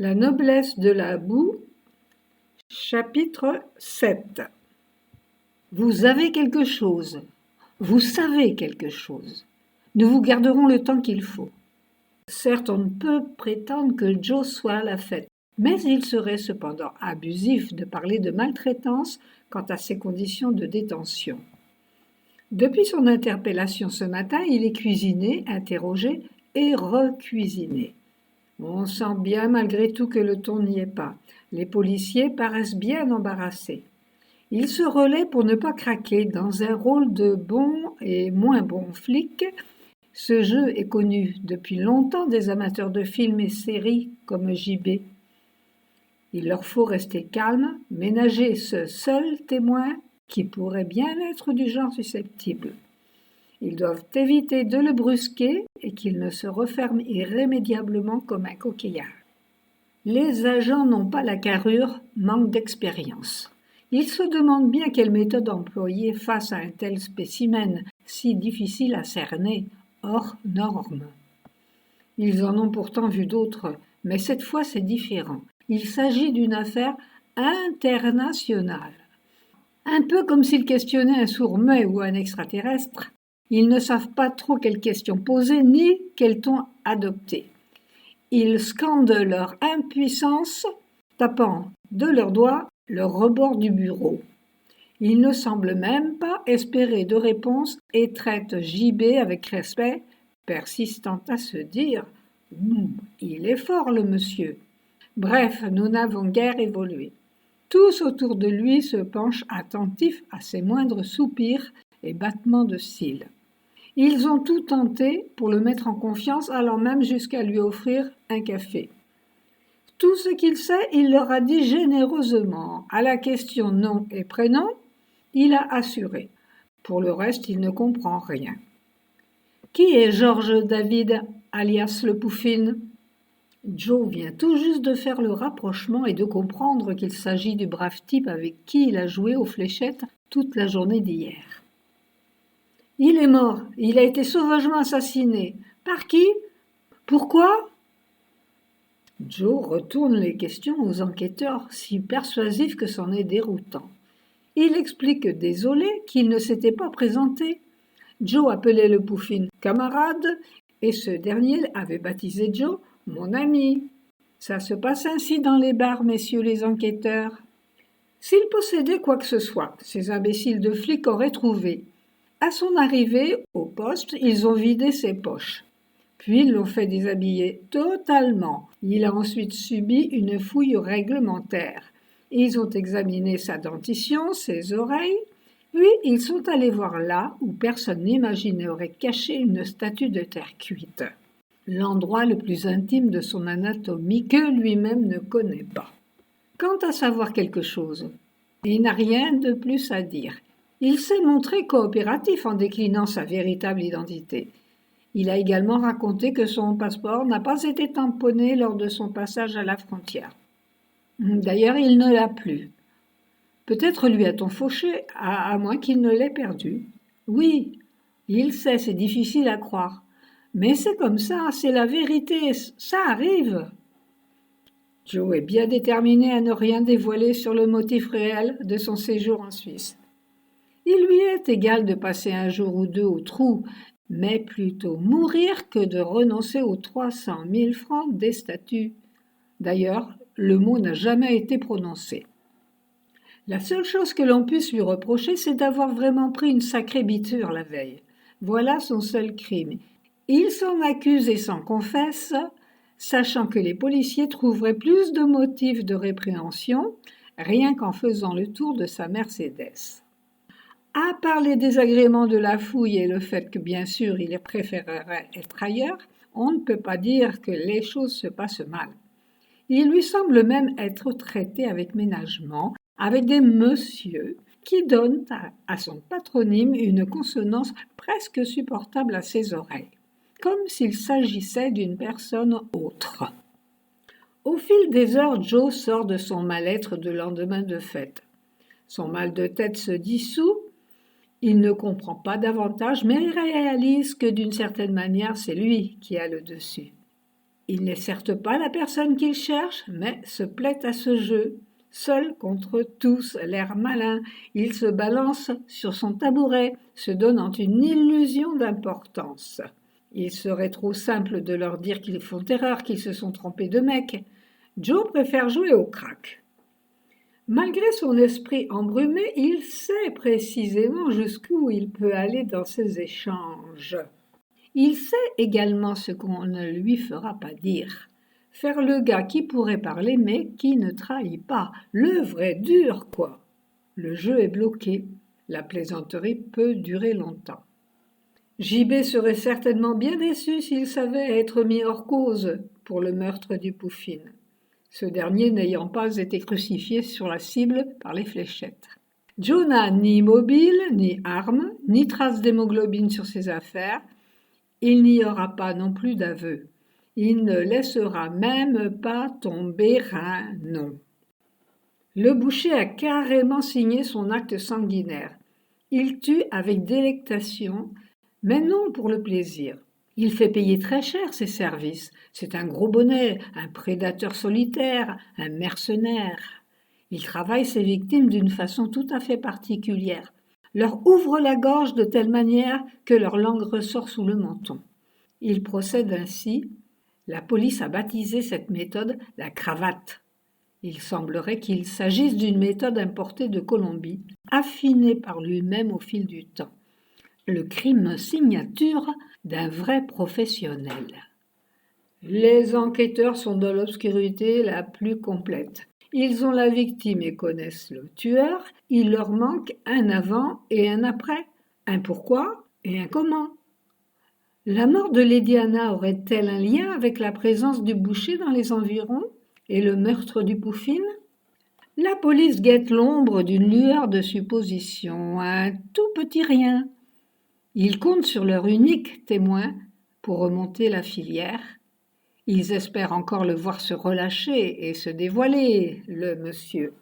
La noblesse de la boue, chapitre 7. Vous avez quelque chose, vous savez quelque chose. Nous vous garderons le temps qu'il faut. Certes, on ne peut prétendre que Joe soit à la fête, mais il serait cependant abusif de parler de maltraitance quant à ses conditions de détention. Depuis son interpellation ce matin, il est cuisiné, interrogé et recuisiné. On sent bien malgré tout que le ton n'y est pas. Les policiers paraissent bien embarrassés. Il se relaie pour ne pas craquer dans un rôle de bon et moins bon flic. Ce jeu est connu depuis longtemps des amateurs de films et séries comme JB. Il leur faut rester calme, ménager ce seul témoin qui pourrait bien être du genre susceptible. Ils doivent éviter de le brusquer et qu'il ne se referme irrémédiablement comme un coquillage. Les agents n'ont pas la carrure, manquent d'expérience. Ils se demandent bien quelle méthode employer face à un tel spécimen, si difficile à cerner, hors norme. Ils en ont pourtant vu d'autres, mais cette fois c'est différent. Il s'agit d'une affaire internationale. Un peu comme s'ils questionnaient un sourd-muet ou un extraterrestre. Ils ne savent pas trop quelles questions poser ni quel ton adopter. Ils scandent leur impuissance, tapant de leurs doigts le rebord du bureau. Ils ne semblent même pas espérer de réponse et traitent JB avec respect, persistant à se dire « il est fort le monsieur ». Bref, nous n'avons guère évolué. Tous autour de lui se penchent attentifs à ses moindres soupirs et battements de cils. Ils ont tout tenté pour le mettre en confiance, allant même jusqu'à lui offrir un café. Tout ce qu'il sait, il leur a dit généreusement. À la question nom et prénom, il a assuré. Pour le reste, il ne comprend rien. Qui est George David, alias le Pouffin ? Joe vient tout juste de faire le rapprochement et de comprendre qu'il s'agit du brave type avec qui il a joué aux fléchettes toute la journée d'hier. Il est mort, il a été sauvagement assassiné. Par qui ? Pourquoi ? Joe retourne les questions aux enquêteurs, si persuasif que c'en est déroutant. Il explique désolé qu'il ne s'était pas présenté. Joe appelait le Pouffin camarade et ce dernier avait baptisé Joe mon ami. Ça se passe ainsi dans les bars, messieurs les enquêteurs. S'il possédait quoi que ce soit, ces imbéciles de flics auraient trouvé. À son arrivée au poste, ils ont vidé ses poches. Puis ils l'ont fait déshabiller totalement. Il a ensuite subi une fouille réglementaire. Ils ont examiné sa dentition, ses oreilles, puis ils sont allés voir là où personne n'imaginerait cacher une statue de terre cuite. L'endroit le plus intime de son anatomie que lui-même ne connaît pas. Quant à savoir quelque chose, il n'a rien de plus à dire. Il s'est montré coopératif en déclinant sa véritable identité. Il a également raconté que son passeport n'a pas été tamponné lors de son passage à la frontière. D'ailleurs, il ne l'a plus. Peut-être lui a-t-on fauché, à moins qu'il ne l'ait perdu. Oui, il sait, c'est difficile à croire. Mais c'est comme ça, c'est la vérité, ça arrive. Joe est bien déterminé à ne rien dévoiler sur le motif réel de son séjour en Suisse. Il lui est égal de passer un jour ou deux au trou, mais plutôt mourir que de renoncer aux 300 000 francs des statuts. D'ailleurs, le mot n'a jamais été prononcé. La seule chose que l'on puisse lui reprocher, c'est d'avoir vraiment pris une sacrée biture la veille. Voilà son seul crime. Il s'en accuse et s'en confesse, sachant que les policiers trouveraient plus de motifs de répréhension rien qu'en faisant le tour de sa Mercedes. À part les désagréments de la fouille et le fait que, bien sûr, il préférerait être ailleurs, on ne peut pas dire que les choses se passent mal. Il lui semble même être traité avec ménagement, avec des messieurs qui donnent à son patronyme une consonance presque supportable à ses oreilles, comme s'il s'agissait d'une personne autre. Au fil des heures, Joe sort de son mal-être de lendemain de fête. Son mal de tête se dissout. Il ne comprend pas davantage, mais il réalise que d'une certaine manière, c'est lui qui a le dessus. Il n'est certes pas la personne qu'il cherche, mais se plaît à ce jeu. Seul contre tous, l'air malin, il se balance sur son tabouret, se donnant une illusion d'importance. Il serait trop simple de leur dire qu'ils font erreur, qu'ils se sont trompés de mec. Joe préfère jouer au crack. Malgré son esprit embrumé, il sait précisément jusqu'où il peut aller dans ses échanges. Il sait également ce qu'on ne lui fera pas dire. Faire le gars qui pourrait parler mais qui ne trahit pas. Le vrai dur, quoi. Le jeu est bloqué. La plaisanterie peut durer longtemps. JB serait certainement bien déçu s'il savait être mis hors cause pour le meurtre du Pouffine, ce dernier n'ayant pas été crucifié sur la cible par les fléchettes. Joe n'a ni mobile, ni arme, ni trace d'hémoglobine sur ses affaires. Il n'y aura pas non plus d'aveu. Il ne laissera même pas tomber un nom. Le boucher a carrément signé son acte sanguinaire. Il tue avec délectation, mais non pour le plaisir. Il fait payer très cher ses services. C'est un gros bonnet, un prédateur solitaire, un mercenaire. Il travaille ses victimes d'une façon tout à fait particulière. Leur ouvre la gorge de telle manière que leur langue ressort sous le menton. Il procède ainsi. La police a baptisé cette méthode la cravate. Il semblerait qu'il s'agisse d'une méthode importée de Colombie, affinée par lui-même au fil du temps. Le crime signature d'un vrai professionnel. Les enquêteurs sont dans l'obscurité la plus complète. Ils ont la victime et connaissent le tueur. Il leur manque un avant et un après, un pourquoi et un comment. La mort de Lady Anna aurait-elle un lien avec la présence du boucher dans les environs et le meurtre du Pouffine? La police guette l'ombre d'une lueur de supposition, un tout petit rien. Ils comptent sur leur unique témoin pour remonter la filière. Ils espèrent encore le voir se relâcher et se dévoiler, le monsieur.